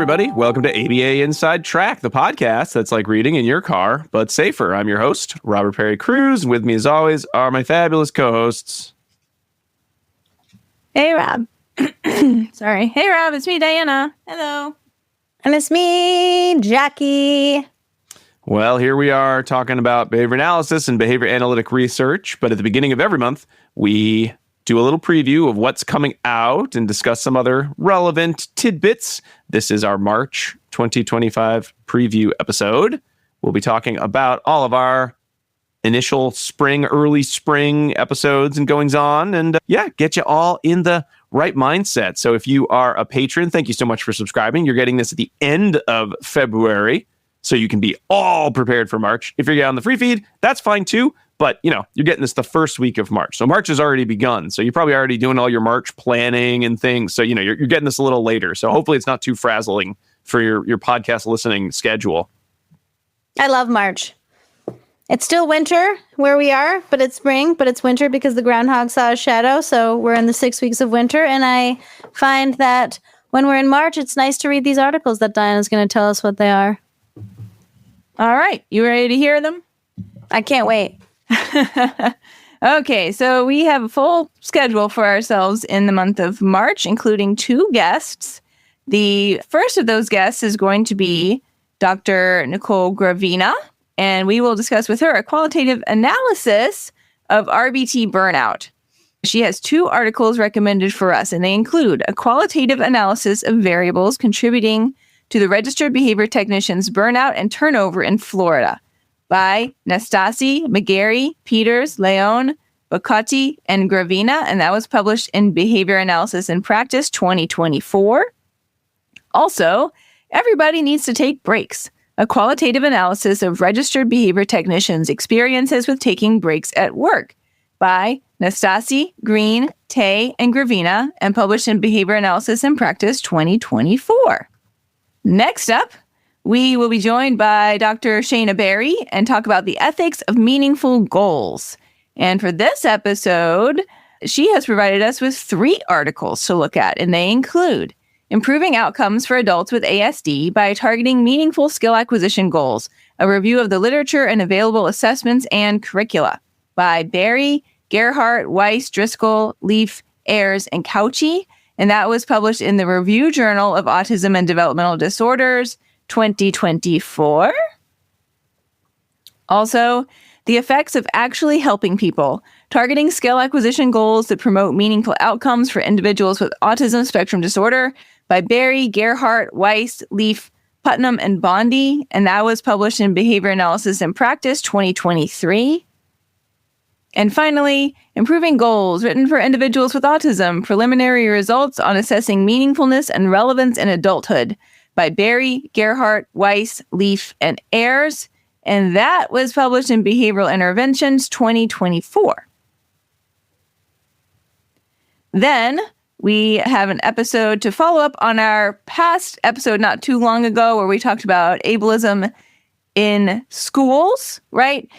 everybody. Welcome to ABA Inside Track, the podcast that's like reading in your car, but safer. I'm your host, Robert Perry Cruz, and with me, as always, are my fabulous co-hosts. Hey, Rob. Sorry. Hey, Rob. It's me, Diana. Hello. And it's me, Jackie. Well, here we are talking about behavior analysis and behavior analytic research, but at the beginning of every month, we do a little preview of what's coming out and discuss some other relevant tidbits. This is our March 2025 preview episode. We'll be talking about all of our initial spring, early spring episodes and goings on, and get you all in the right mindset. So if you are a patron, thank you so much for subscribing. You're getting this at the end of February, so you can be all prepared for March. If you're on the free feed, that's fine too. But, you're getting this the first week of March. So March has already begun. So you're probably already doing all your March planning and things. So, you're getting this a little later. So hopefully it's not too frazzling for your podcast listening schedule. I love March. It's still winter where we are, but it's spring, but it's winter because the groundhog saw a shadow. So we're in the 6 weeks of winter. And I find that when we're in March, it's nice to read these articles that Diana's going to tell us what they are. All right. You ready to hear them? I can't wait. Okay, so we have a full schedule for ourselves in the month of March, including 2 guests. The first of those guests is going to be Dr. Nicole Gravina, and we will discuss with her a qualitative analysis of RBT burnout. She has 2 articles recommended for us, and they include a qualitative analysis of variables contributing to the registered behavior technician's burnout and turnover in Florida, by Nastasi, McGarry, Peters, Leon, Bocotti, and Gravina, and that was published in Behavior Analysis in Practice 2024. Also, Everybody Needs to Take Breaks, a qualitative analysis of registered behavior technicians' experiences with taking breaks at work, by Nastasi, Green, Tay, and Gravina, and published in Behavior Analysis in Practice 2024. Next up, we will be joined by Dr. Shanna Bahry and talk about the ethics of meaningful goals. And for this episode, she has provided us with 3 articles to look at, and they include Improving Outcomes for Adults with ASD by Targeting Meaningful Skill Acquisition Goals, a review of the literature and available assessments and curricula, by Bahry, Gerhardt, Weiss, Driscoll, Leaf, Ayers, and Cauchi, and that was published in the Review Journal of Autism and Developmental Disorders, 2024. Also, The Effects of Actually Helping People, Targeting Skill Acquisition Goals that Promote Meaningful Outcomes for Individuals with Autism Spectrum Disorder, by Bahry, Gerhardt, Weiss, Leaf, Putnam, and Bondi, and that was published in Behavior Analysis in Practice 2023. And finally, Improving Goals, written for individuals with autism, preliminary results on assessing meaningfulness and relevance in adulthood, by Bahry, Gerhardt, Weiss, Leaf, and Ayers, and that was published in Behavioral Interventions 2024. Then we have an episode to follow up on our past episode not too long ago where we talked about ableism in schools, right?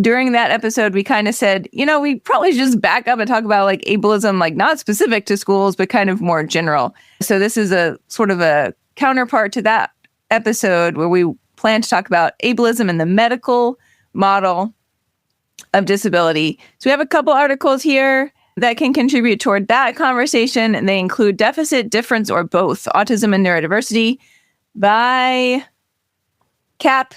During that episode, we kind of said, we probably should just back up and talk about like ableism, like not specific to schools, but kind of more general. So this is a sort of a counterpart to that episode where we plan to talk about ableism in the medical model of disability. So we have a couple articles here that can contribute toward that conversation, and they include Deficit, Difference, or Both, Autism and Neurodiversity by Cap,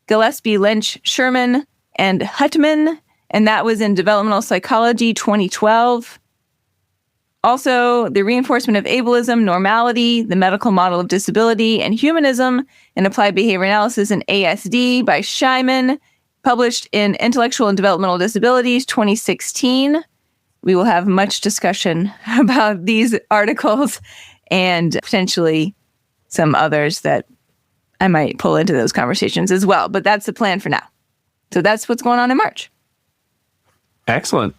Gillespie, Lynch, Sherman, and Hutman, and that was in Developmental Psychology 2012. Also, The Reinforcement of Ableism, Normality, the Medical Model of Disability, and Humanism in Applied Behavior Analysis in ASD by Scheiman, published in Intellectual and Developmental Disabilities 2016. We will have much discussion about these articles and potentially some others that I might pull into those conversations as well. But that's the plan for now. So that's what's going on in March. Excellent.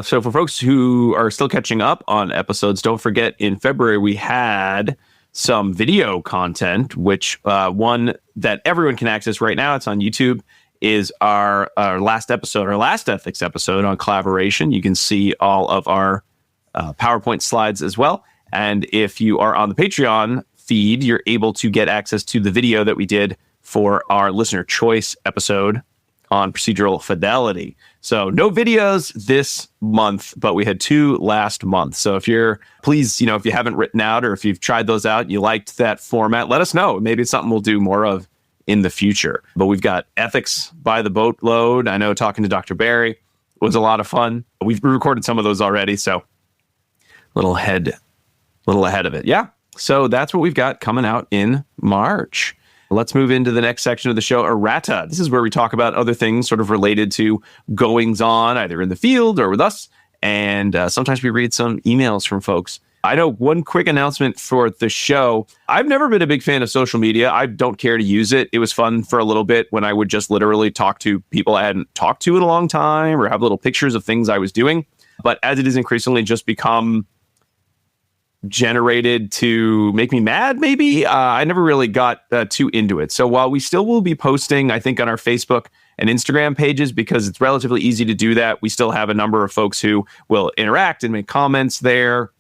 So for folks who are still catching up on episodes, don't forget in February we had some video content, which one that everyone can access right now, it's on YouTube, is our last episode, our last ethics episode on collaboration. You can see all of our PowerPoint slides as well. And if you are on the Patreon feed, you're able to get access to the video that we did for our listener choice episode on procedural fidelity. So no videos this month, but we had 2 last month. So if you're, please, if you haven't written out or if you've tried those out, you liked that format, let us know. Maybe it's something we'll do more of in the future. But we've got ethics by the boatload. I know talking to Dr. Bahry was a lot of fun. We've recorded some of those already, so a little ahead of it. Yeah. So that's what we've got coming out in March. Let's move into the next section of the show, errata. This is where we talk about other things sort of related to goings on, either in the field or with us. And sometimes we read some emails from folks. I know one quick announcement for the show. I've never been a big fan of social media. I don't care to use it. It was fun for a little bit when I would just literally talk to people I hadn't talked to in a long time or have little pictures of things I was doing. But as it has increasingly just become generated to make me mad, maybe, I never really got too into it. So while we still will be posting, I think, on our Facebook and Instagram pages, because it's relatively easy to do that, we still have a number of folks who will interact and make comments there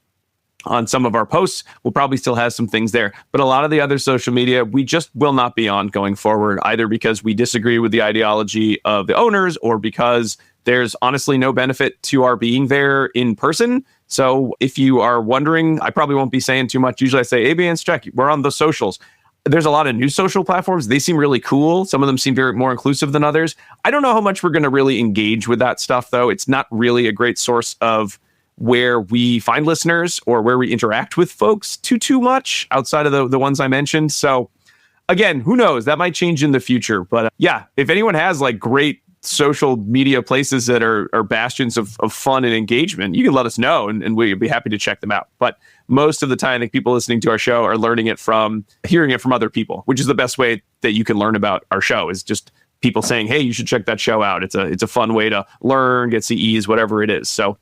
on some of our posts. We'll probably still have some things there. But a lot of the other social media, we just will not be on going forward, either because we disagree with the ideology of the owners or because there's honestly no benefit to our being there in person. So if you are wondering, I probably won't be saying too much. Usually I say, ABN's check, we're on the socials. There's a lot of new social platforms. They seem really cool. Some of them seem very more inclusive than others. I don't know how much we're going to really engage with that stuff, though. It's not really a great source of where we find listeners or where we interact with folks too much outside of the ones I mentioned. So again, who knows? That might change in the future. But yeah, if anyone has like great social media places that are bastions of fun and engagement, you can let us know and we'd be happy to check them out. But most of the time, I think people listening to our show are hearing it from other people, which is the best way that you can learn about our show, is just people saying, hey, you should check that show out. It's a fun way to learn, get CEs, whatever it is. So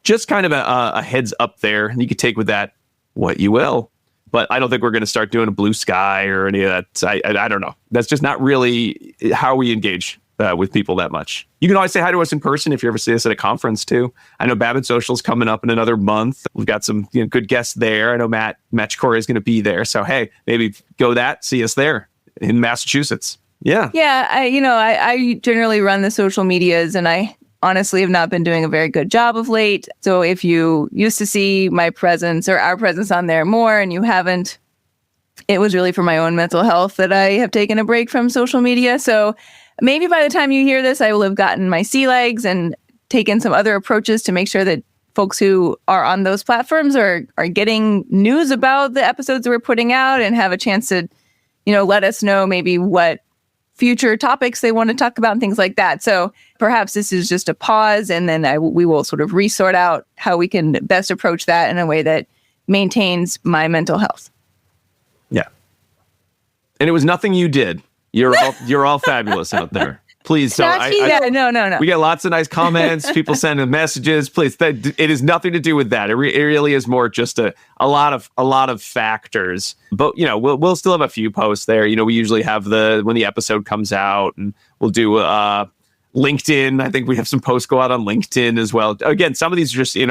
just kind of a heads up there, and you can take with that what you will. But I don't think we're going to start doing a Blue Sky or any of that. I don't know. That's just not really how we engage with people that much. You can always say hi to us in person if you ever see us at a conference too. I know Babbitt Social's coming up in another month. We've got some good guests there. I know Matt Chikora is going to be there. So hey, maybe see us there in Massachusetts. Yeah. Yeah. I generally run the social medias, and I honestly have not been doing a very good job of late. So if you used to see my presence or our presence on there more and you haven't, it was really for my own mental health that I have taken a break from social media. So maybe by the time you hear this, I will have gotten my sea legs and taken some other approaches to make sure that folks who are on those platforms are getting news about the episodes that we're putting out and have a chance to, let us know maybe what future topics they want to talk about and things like that. So perhaps this is just a pause, and then we will sort of resort out how we can best approach that in a way that maintains my mental health. Yeah. And it was nothing you did. You're all fabulous out there. Please. So no. We get lots of nice comments. People sending messages. Please. It has nothing to do with that. It really is more just a lot of factors. But we'll still have a few posts there. We usually have when the episode comes out, and we'll do LinkedIn. I think we have some posts go out on LinkedIn as well. Again, some of these are just in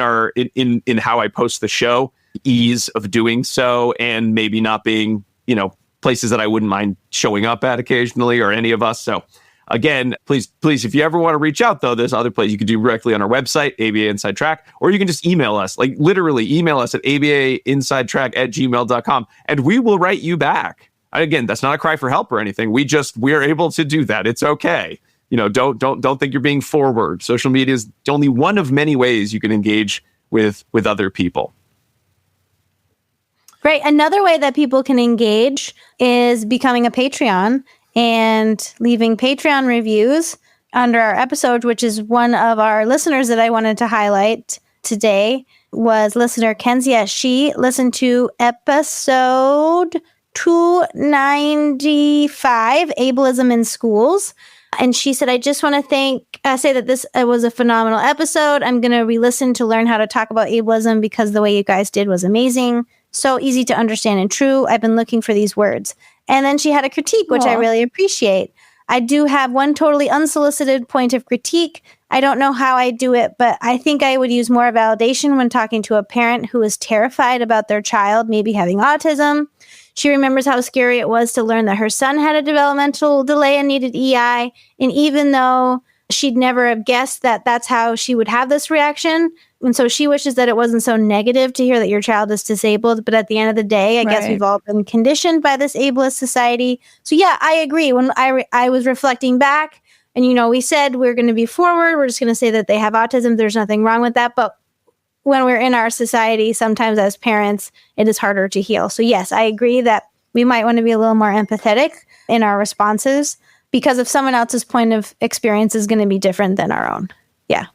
how I post the show, ease of doing so, and maybe not being places that I wouldn't mind showing up at occasionally, or any of us. So again, please, if you ever want to reach out, though, there's other places you can do directly on our website, ABA Inside Track, or you can just email us, like literally email us at abainsidetrack@gmail.com, and we will write you back. Again, that's not a cry for help or anything. We are able to do that. It's okay. Don't think you're being forward. Social media is only one of many ways you can engage with other people. Great. Another way that people can engage is becoming a Patreon and leaving Patreon reviews under our episode, which is one of our listeners that I wanted to highlight today was listener Kenzia. She listened to episode 295, Ableism in Schools. And she said, I just want to say that this was a phenomenal episode. I'm going to re-listen to learn how to talk about ableism because the way you guys did was amazing. So easy to understand and true. I've been looking for these words. And then she had a critique, which I really appreciate. I do have one totally unsolicited point of critique. I don't know how I do it, but I think I would use more validation when talking to a parent who is terrified about their child maybe having autism. She remembers how scary it was to learn that her son had a developmental delay and needed EI. And even though she'd never have guessed that that's how she would have this reaction. And so she wishes that it wasn't so negative to hear that your child is disabled. But at the end of the day, I guess we've all been conditioned by this ableist society. So yeah, I agree. When I was reflecting back, and, we said we're going to be forward. We're just going to say that they have autism. There's nothing wrong with that. But when we're in our society, sometimes as parents, it is harder to heal. So yes, I agree that we might want to be a little more empathetic in our responses, because if someone else's point of experience is going to be different than our own. Yeah.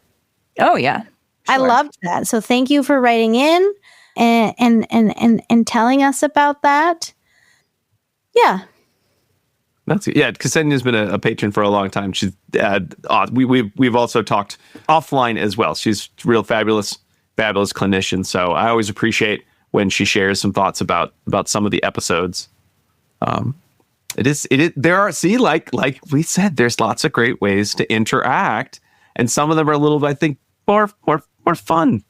Oh, yeah. Sure. I loved that. So thank you for writing in and telling us about that. Yeah. That's yeah. Ksenia's been a patron for a long time. She's we've also talked offline as well. She's a real fabulous clinician. So I always appreciate when she shares some thoughts about some of the episodes. There are like we said, there's lots of great ways to interact, and some of them are a little, I think, more fun.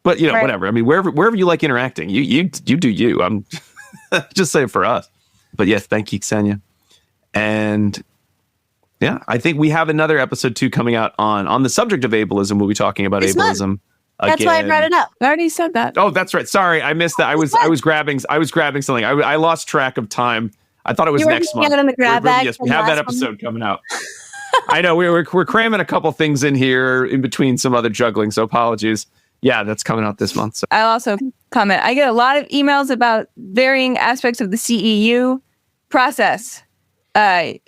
But whatever. I mean, wherever you like interacting, you do you. I'm just saying for us. But yes, thank you, Ksenia. And yeah, I think we have another episode 2 coming out on the subject of ableism. We'll be talking about ableism. That's why I brought it up. I already said that. Oh, that's right. Sorry, I missed that. I was grabbing something. I lost track of time. I thought it was next month. In the grab bag. Yes, we have that episode coming out. I know we're cramming a couple things in here in between some other juggling, so apologies. Yeah, that's coming out this month. So. I'll also comment. I get a lot of emails about varying aspects of the CEU process. I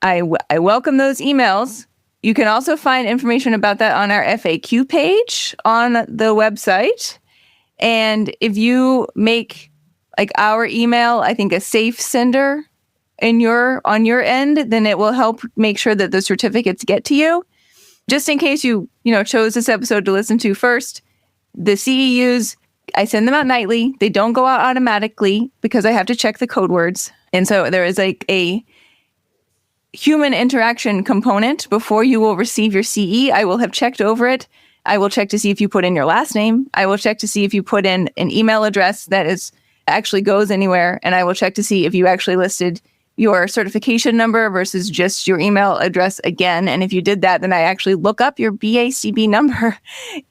welcome those emails. You can also find information about that on our FAQ page on the website. And if you make our email, I think, a safe sender on your end, then it will help make sure that the certificates get to you. Just in case you chose this episode to listen to first, the CEUs, I send them out nightly. They don't go out automatically because I have to check the code words. And so there is a human interaction component before you will receive your CE. I will have checked over it. I will check to see if you put in your last name. I will check to see if you put in an email address that actually goes anywhere. And I will check to see if you actually listed your certification number versus just your email address again. And if you did that, then I actually look up your BACB number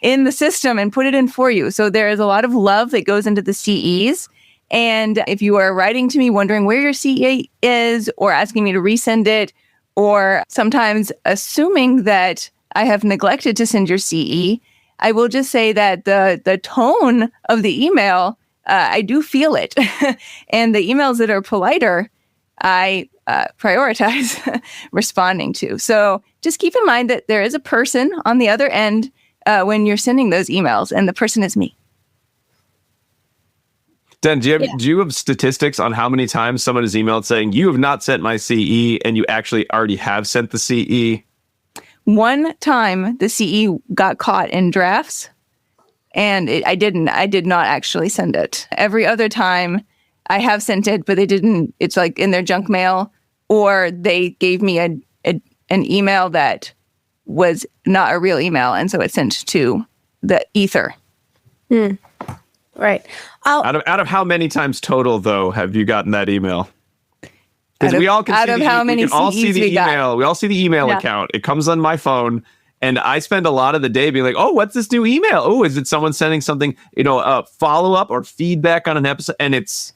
in the system and put it in for you. So there is a lot of love that goes into the CEs. And if you are writing to me wondering where your CE is, or asking me to resend it, or sometimes assuming that I have neglected to send your CE, I will just say that the tone of the email, I do feel it. And the emails that are politer, I prioritize responding to. So just keep in mind that there is a person on the other end when you're sending those emails, and the person is me. Dan, do you have statistics on how many times someone has emailed saying, you have not sent my CE, and you actually already have sent the CE? One time the CE got caught in drafts, and I did not actually send it. Every other time I have sent it, but they didn't. It's in their junk mail, or they gave me an email that was not a real email, and so it's sent to the ether. Right. Out of how many times total, though, have you gotten that email? Because we all can see the email. We all see the email account. It comes on my phone, and I spend a lot of the day being like, "Oh, what's this new email? Oh, is it someone sending something? Follow up or feedback on an episode?" And it's,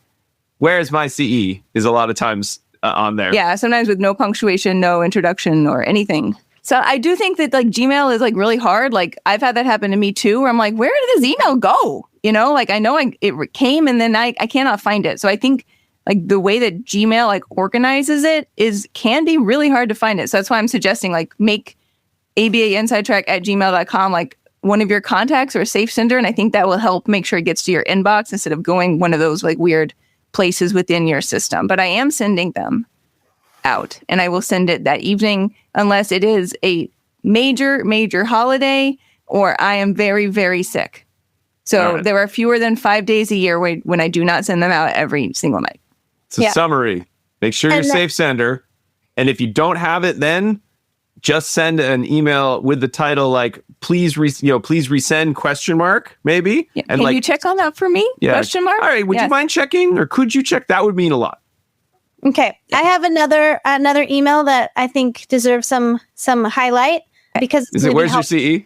"Where's my CE?" is a lot of times on there. Yeah, sometimes with no punctuation, no introduction, or anything. So I do think that Gmail is really hard. I've had that happen to me too, where I'm like, where did this email go? I know it came, and then I cannot find it. So I think the way that Gmail organizes it can be really hard to find it. So that's why I'm suggesting make abainsidetrack@gmail.com one of your contacts or a safe sender, and I think that will help make sure it gets to your inbox instead of going one of those weird places within your system. But I am sending them out, and I will send it that evening unless it is a major holiday or I am very, very sick. So There are fewer than 5 days a year when I do not send them out every single night. So summary, make sure you're safe sender. And if you don't have it, then just send an email with the title like, please resend ? Maybe. Yeah. And Can you check on that for me? Yeah. Question mark? All right. Would you Yes. mind checking, or could you check? That would mean a lot. Okay. I have another email that I think deserves some highlight because Is it where's your CE?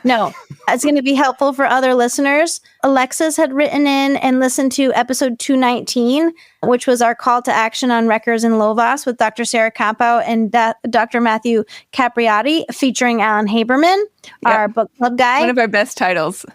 No, it's going to be helpful for other listeners. Alexis had written in and listened to episode 219, which was our call to action on Wreckers and Lovas with Dr. Sarah Campo and Dr. Matthew Capriati, featuring Alan Haberman, our book club guy. One of our best titles.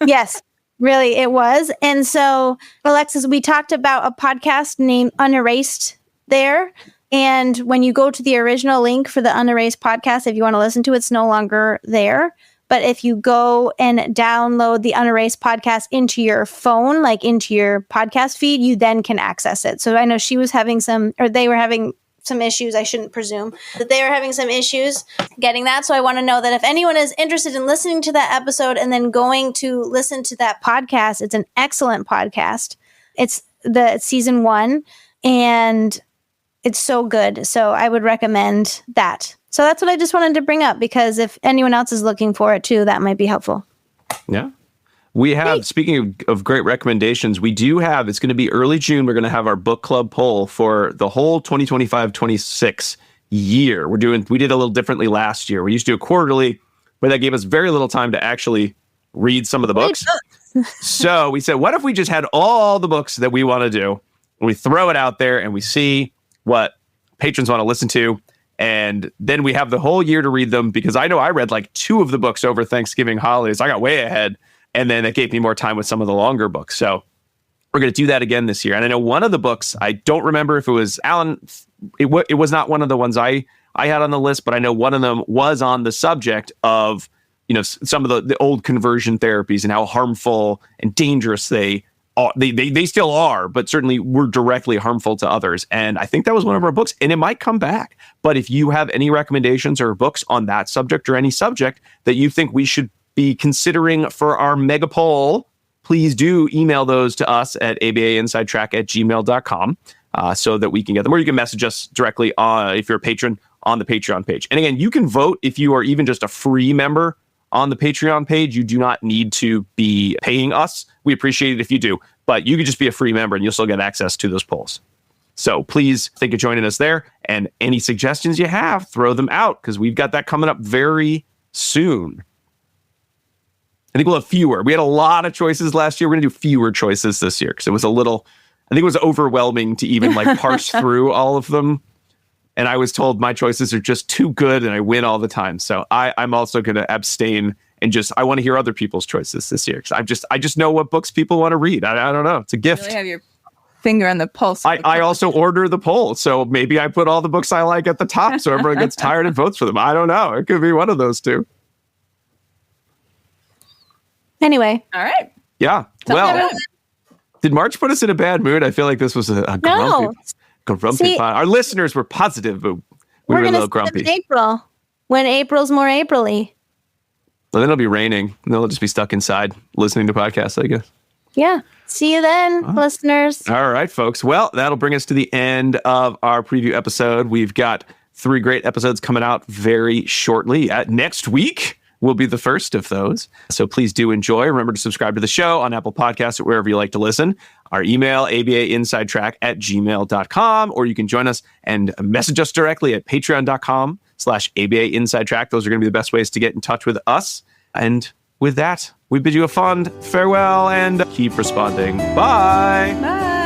Yes, really, it was. And so, Alexis, we talked about a podcast named Unerased there. And when you go to the original link for the Unerased podcast, if you want to listen to it, it's no longer there. But if you go and download the Unerased podcast into your phone, like into your podcast feed, you then can access it. So I know they were having some issues. I shouldn't presume that they were having some issues getting that. So I want to know that if anyone is interested in listening to that episode and then going to listen to that podcast, it's an excellent podcast. It's season 1 and it's so good. So I would recommend that. So that's what I just wanted to bring up, because if anyone else is looking for it too, that might be helpful. Yeah. We have, speaking of great recommendations, we do have, it's going to be early June. We're going to have our book club poll for the whole 2025-26 year. We did a little differently last year. We used to do it quarterly, but that gave us very little time to actually read some of the books. So we said, what if we just had all the books that we want to do, and we throw it out there and we see what patrons want to listen to. And then we have the whole year to read them, because I know I read like 2 of the books over Thanksgiving holidays. I got way ahead. And then it gave me more time with some of the longer books. So we're going to do that again this year. And I know one of the books, I don't remember if it was Alan. It was not one of the ones I had on the list, but I know one of them was on the subject of, some of the old conversion therapies and how harmful and dangerous they still are, but certainly were directly harmful to others. And I think that was one of our books, and it might come back. But if you have any recommendations or books on that subject or any subject that you think we should be considering for our mega poll, please do email those to us at abainsidetrack@gmail.com so that we can get them. Or you can message us directly if you're a patron on the Patreon page. And again, you can vote if you are even just a free member on the Patreon page. You do not need to be paying us. We appreciate it if you do, but you could just be a free member and you'll still get access to those polls. So please think of joining us there, and any suggestions you have, throw them out, because we've got that coming up very soon. I think we'll have fewer. We had a lot of choices last year. We're going to do fewer choices this year because it was I think it was overwhelming to even parse through all of them. And I was told my choices are just too good and I win all the time. So I'm also going to abstain and I want to hear other people's choices this year. Because I just know what books people want to read. I don't know. It's a gift. You really have your finger on the pulse. I also order the poll. So maybe I put all the books I like at the top so everyone gets tired and votes for them. I don't know. It could be one of those two. Anyway. All right. Yeah. Well, did March put us in a bad mood? I feel like this was a grumpy pod. Our listeners were positive, but we were a little grumpy. In April, when April's more April-y. Well, then it'll be raining, and they'll just be stuck inside listening to podcasts, I guess. Yeah. See you then, listeners. All right, folks. Well, that'll bring us to the end of our preview episode. We've got 3 great episodes coming out very shortly. Next week will be the first of those. So please do enjoy. Remember to subscribe to the show on Apple Podcasts or wherever you like to listen. Our email, abainsidetrack@gmail.com, or you can join us and message us directly at patreon.com/abainsidetrack. Those are going to be the best ways to get in touch with us. And with that, we bid you a fond farewell and keep responding. Bye. Bye.